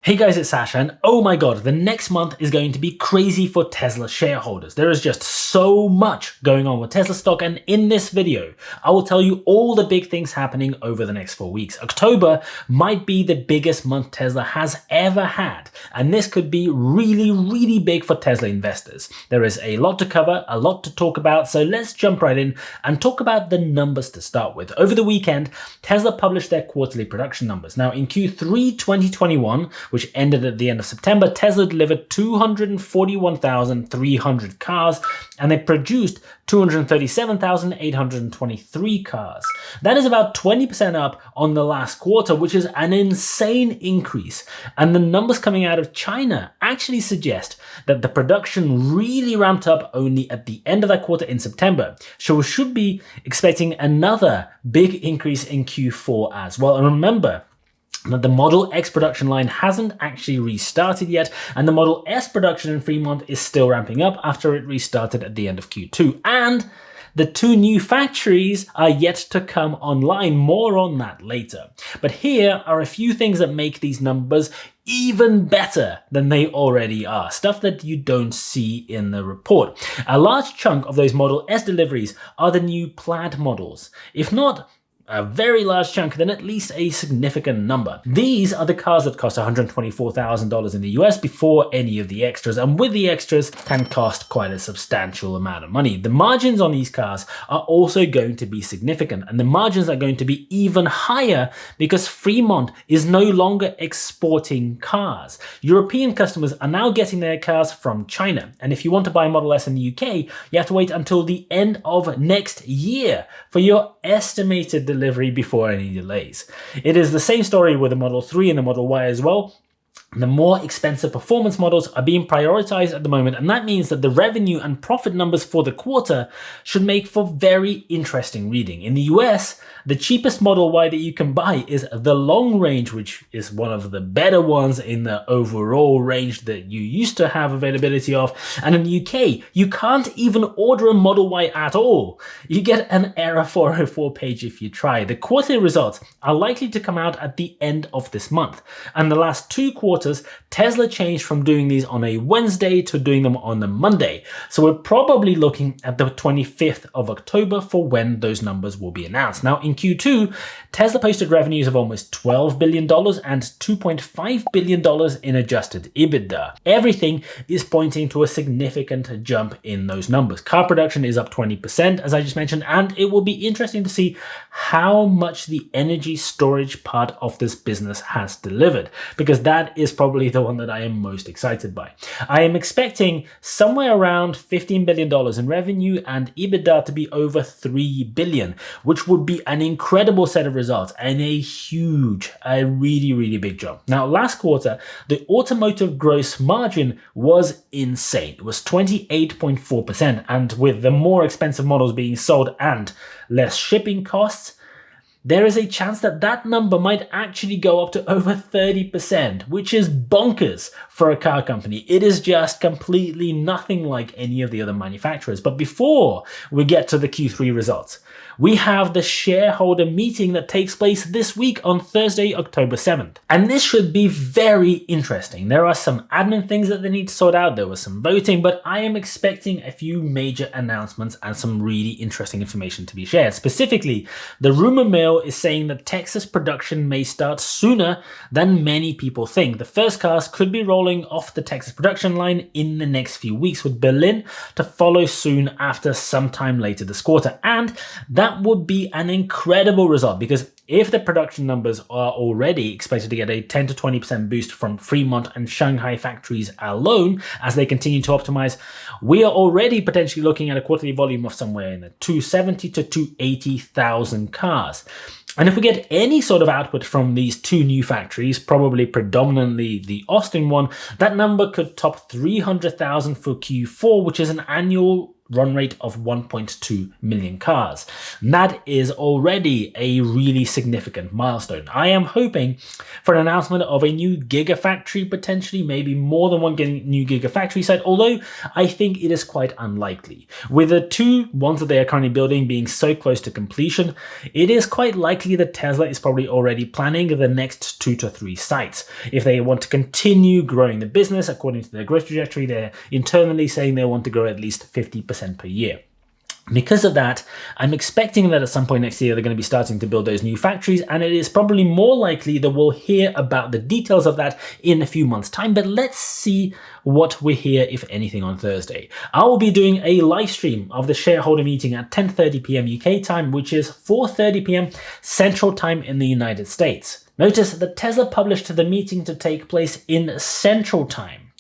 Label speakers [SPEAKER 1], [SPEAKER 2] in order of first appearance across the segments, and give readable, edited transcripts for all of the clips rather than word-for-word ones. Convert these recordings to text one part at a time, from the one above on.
[SPEAKER 1] Hey guys, it's Sasha, and oh my god, the next month is going to be crazy for Tesla shareholders. There is just so much going on with Tesla stock, and in this video, I will tell you all the big things happening over the next 4 weeks. October might be the biggest month Tesla has ever had, and this could be really big for Tesla investors. There is a lot to cover, a lot to talk about, so let's jump right in and talk about the numbers to start with. Over the weekend, Tesla published their quarterly production numbers. Now, in Q3 2021, which ended at the end of September, Tesla delivered 241,300 cars, and they produced 237,823 cars. That is about 20% up on the last quarter, which is an insane increase. And the numbers coming out of China actually suggest that the production really ramped up only at the end of that quarter in September. So we should be expecting another big increase in Q4 as well. And remember that the Model X production line hasn't actually restarted yet, and the Model S production in Fremont is still ramping up after it restarted at the end of Q2. And the two new factories are yet to come online. More on that later. But here are a few things that make these numbers even better than they already are. Stuff that you don't see in the report. A large chunk of those Model S deliveries are the new Plaid models. If not a very large chunk, then at least a significant number. These are the cars that cost $124,000 in the US before any of the extras, and with the extras can cost quite a substantial amount of money. The margins on these cars are also going to be significant, and the margins are going to be even higher because Fremont is no longer exporting cars. European customers are now getting their cars from China, and if you want to buy Model S in the UK, you have to wait until the end of next year for your estimated delivery before any delays. It is the same story with the Model 3 and the Model Y as well. The more expensive performance models are being prioritized at the moment, and that means that the revenue and profit numbers for the quarter should make for very interesting reading. In the US, the cheapest Model Y that you can buy is the long range, which is one of the better ones in the overall range that you used to have availability of. And in the UK, you can't even order a Model Y at all. You get an error 404 page if you try. The quarterly results are likely to come out at the end of this month, and the last 2 quarters, Tesla changed from doing these on a Wednesday to doing them on a Monday. So we're probably looking at the 25th of October for when those numbers will be announced. Now in Q2, Tesla posted revenues of almost $12 billion and $2.5 billion in adjusted EBITDA. Everything is pointing to a significant jump in those numbers. Car production is up 20%, as I just mentioned, and it will be interesting to see how much the energy storage part of this business has delivered, because that is probably the one that I am most excited by. I am expecting somewhere around $15 billion in revenue and EBITDA to be over $3 billion, which would be an incredible set of results and a really big jump. Now, last quarter, the automotive gross margin was insane. It was 28.4%, and with the more expensive models being sold and less shipping costs, there is a chance that that number might actually go up to over 30%, which is bonkers for a car company. It is just completely nothing like any of the other manufacturers. But before we get to the Q3 results, we have the shareholder meeting that takes place this week on Thursday, October 7th. And this should be very interesting. There are some admin things that they need to sort out. There was some voting, but I am expecting a few major announcements and some really interesting information to be shared. Specifically, the rumor mill is saying that Texas production may start sooner than many people think. The first cars could be rolling off the Texas production line in the next few weeks, with Berlin to follow soon after sometime later this quarter. And that would be an incredible result, because if the production numbers are already expected to get a 10 to 20% boost from Fremont and Shanghai factories alone as they continue to optimize, we are already potentially looking at a quarterly volume of somewhere in the 270 to 280,000 cars. And if we get any sort of output from these two new factories, probably predominantly the Austin one, that number could top 300,000 for Q4, which is an annual run rate of 1.2 million cars. And that is already a really significant milestone. I am hoping for an announcement of a new gigafactory, potentially, maybe more than one new gigafactory site, although I think it is quite unlikely. With the two ones that they are currently building being so close to completion, it is quite likely that Tesla is probably already planning the next 2 to 3 sites. If they want to continue growing the business according to their growth trajectory, they're internally saying they want to grow at least 50% per year. Because of that, I'm expecting that at some point next year they're going to be starting to build those new factories, and it is probably more likely that we'll hear about the details of that in a few months' time. But let's see what we hear, if anything, on Thursday. I will be doing a live stream of the shareholder meeting at 10:30 p.m. UK time, which is 4:30 p.m. Central Time in the United States. Notice that Tesla published the meeting to take place in Central Time.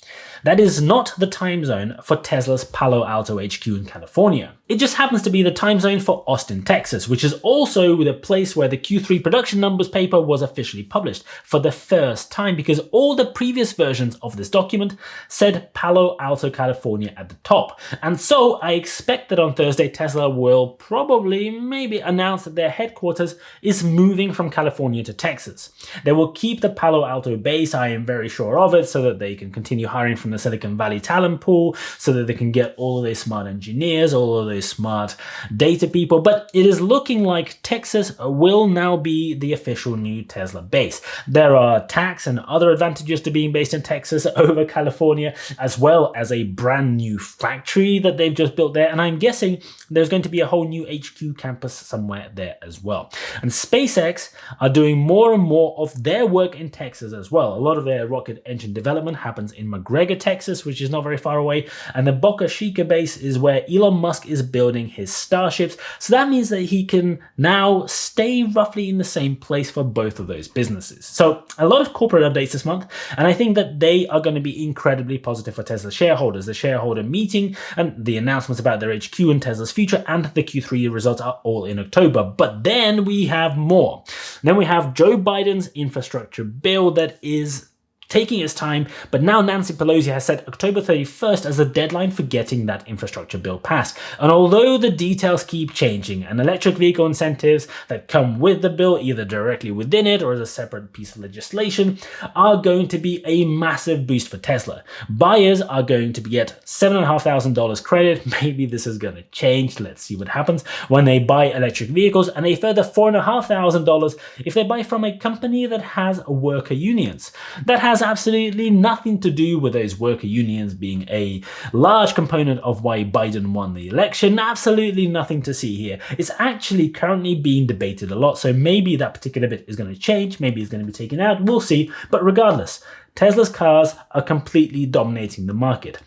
[SPEAKER 1] That is not the time zone for Tesla's Palo Alto HQ in California. It just happens to be the time zone for Austin, Texas, which is also the place where the Q3 production numbers paper was officially published for the first time, because all the previous versions of this document said Palo Alto, California at the top. And so I expect that on Thursday, Tesla will probably maybe announce that their headquarters is moving from California to Texas. They will keep the Palo Alto base, I am very sure of it, so that they can continue hiring from the Silicon Valley talent pool, so that they can get all of those smart engineers, all of those smart data people. But it is looking like Texas will now be the official new Tesla base. There are tax and other advantages to being based in Texas over California, as well as a brand new factory that they've just built there. And I'm guessing there's going to be a whole new HQ campus somewhere there as well. And SpaceX are doing more and more of their work in Texas as well. A lot of their rocket engine development happens in McGregor, Texas, which is not very far away. And the Boca Chica base is where Elon Musk is building his starships. So that means that he can now stay roughly in the same place for both of those businesses. So a lot of corporate updates this month, and I think that they are going to be incredibly positive for Tesla shareholders. The shareholder meeting and the announcements about their HQ and Tesla's future and the Q3 results are all in October. But then we have more. Then we have Joe Biden's infrastructure bill that is taking its time, but now Nancy Pelosi has set October 31st as the deadline for getting that infrastructure bill passed. And although the details keep changing, and electric vehicle incentives that come with the bill, either directly within it or as a separate piece of legislation, are going to be a massive boost for Tesla. Buyers are going to get $7,500 credit. Maybe this is going to change. Let's see what happens when they buy electric vehicles, and a further $4,500 if they buy from a company that has worker unions. That has absolutely nothing to do with those worker unions being a large component of why Biden won the election. Absolutely nothing to see here. It's actually currently being debated a lot, so maybe that particular bit is going to change, maybe it's going to be taken out, we'll see. But regardless, Tesla's cars are completely dominating the market.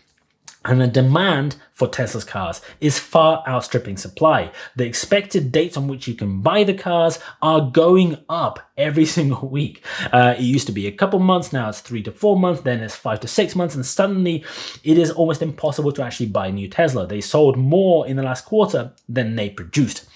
[SPEAKER 1] And the demand for Tesla's cars is far outstripping supply. The expected dates on which you can buy the cars are going up every single week. It used to be a couple months, now it's 3 to 4 months, then it's 5 to 6 months, and suddenly it is almost impossible to actually buy a new Tesla. They sold more in the last quarter than they produced.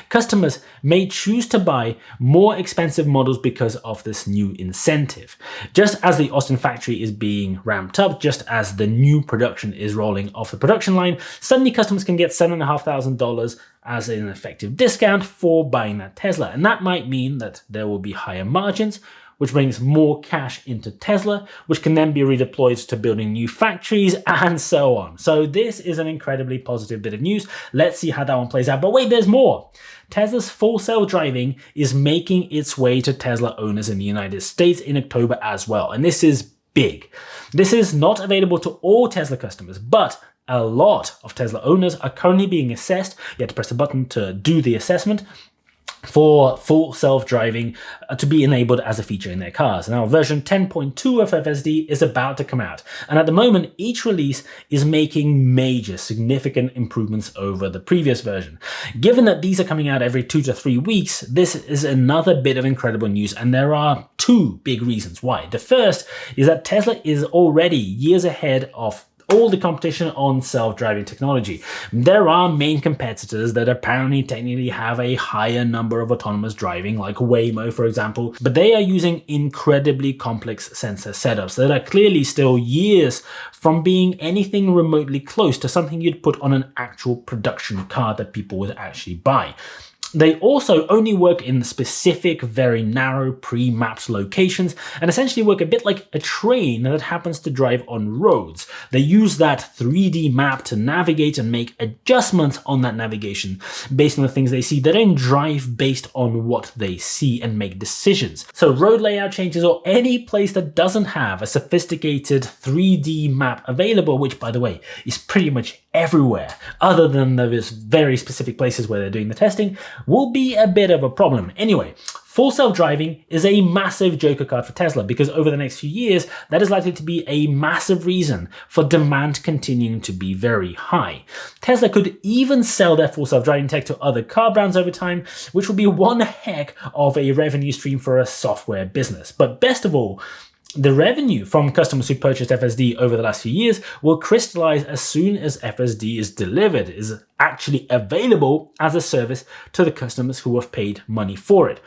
[SPEAKER 1] Customers may choose to buy more expensive models because of this new incentive. Just as the Austin factory is being ramped up, just as the new production is rolling off the production line, suddenly customers can get $7,500 as an effective discount for buying that Tesla. And that might mean that there will be higher margins, which brings more cash into Tesla, which can then be redeployed to building new factories and so on. So this is an incredibly positive bit of news. Let's see how that one plays out. But wait, there's more. Tesla's full self-driving is making its way to Tesla owners in the United States in October as well. And this is big. This is not available to all Tesla customers, but a lot of Tesla owners are currently being assessed. You have to press a button to do the assessment for full self-driving to be enabled as a feature in their cars. Now, version 10.2 of FSD is about to come out, and at the moment, each release is making major, significant improvements over the previous version. Given that these are coming out every 2 to 3 weeks, this is another bit of incredible news, and there are two big reasons why. The first is that Tesla is already years ahead of all the competition on self-driving technology. There are main competitors that apparently technically have a higher number of autonomous driving, like Waymo, for example, but they are using incredibly complex sensor setups that are clearly still years from being anything remotely close to something you'd put on an actual production car that people would actually buy. They also only work in specific, very narrow, pre-mapped locations and essentially work a bit like a train that happens to drive on roads. They use that 3D map to navigate and make adjustments on that navigation based on the things they see. They don't drive based on what they see and make decisions. So road layout changes or any place that doesn't have a sophisticated 3D map available, which by the way is pretty much everywhere other than those very specific places where they're doing the testing, will be a bit of a problem. Anyway, full self-driving is a massive joker card for Tesla because over the next few years, that is likely to be a massive reason for demand continuing to be very high. Tesla could even sell their full self-driving tech to other car brands over time, which would be one heck of a revenue stream for a software business. But best of all, the revenue from customers who purchased FSD over the last few years will crystallize as soon as FSD is delivered, is actually available as a service to the customers who have paid money for it.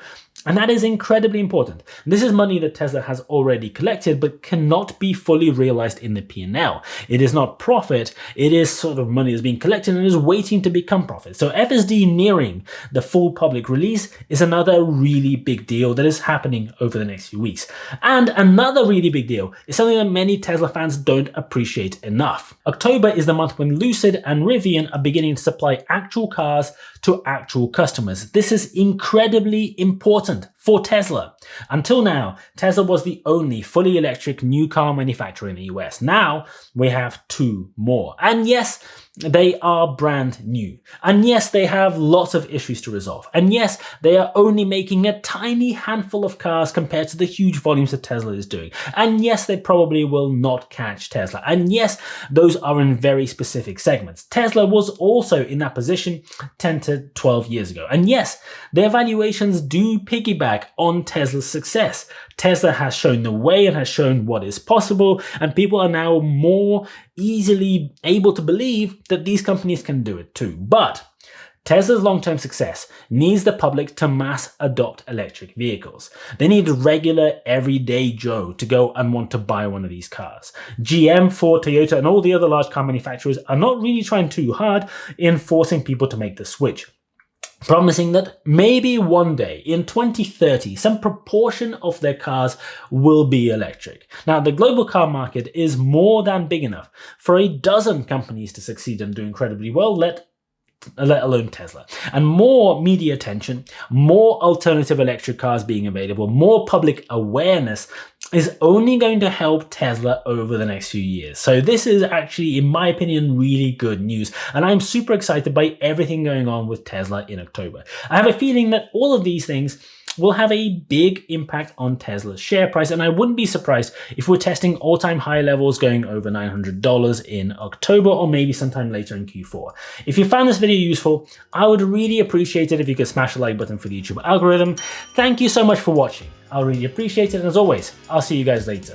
[SPEAKER 1] And that is incredibly important. This is money that Tesla has already collected but cannot be fully realized in the P&L. It is not profit, it is sort of money that's being collected and is waiting to become profit. So FSD nearing the full public release is another really big deal that is happening over the next few weeks. And another really big deal is something that many Tesla fans don't appreciate enough. October is the month when Lucid and Rivian are beginning to supply actual cars to actual customers. This is incredibly important for Tesla. Until now, Tesla was the only fully electric new car manufacturer in the US. Now we have two more. And yes, they are brand new. And yes, they have lots of issues to resolve. And yes, they are only making a tiny handful of cars compared to the huge volumes that Tesla is doing. And yes, they probably will not catch Tesla. And yes, those are in very specific segments. Tesla was also in that position 10 to 12 years ago. And yes, their valuations do piggyback on Tesla's success. Tesla has shown the way and has shown what is possible, and people are now more easily able to believe that these companies can do it too. But Tesla's long-term success needs the public to mass adopt electric vehicles. They need regular, everyday Joe to go and want to buy one of these cars. GM, Ford, Toyota, and all the other large car manufacturers are not really trying too hard in forcing people to make the switch, promising that maybe one day in 2030, some proportion of their cars will be electric. Now, the global car market is more than big enough for a dozen companies to succeed and do incredibly well, let alone Tesla. And more media attention, more alternative electric cars being available, more public awareness is only going to help Tesla over the next few years. So this is actually, in my opinion, really good news. And I'm super excited by everything going on with Tesla in October. I have a feeling that all of these things will have a big impact on Tesla's share price, and I wouldn't be surprised if we're testing all-time high levels going over $900 in October or maybe sometime later in Q4. If you found this video useful, I would really appreciate it if you could smash the like button for the YouTube algorithm. Thank you so much for watching. I'll really appreciate it, and as always, I'll see you guys later.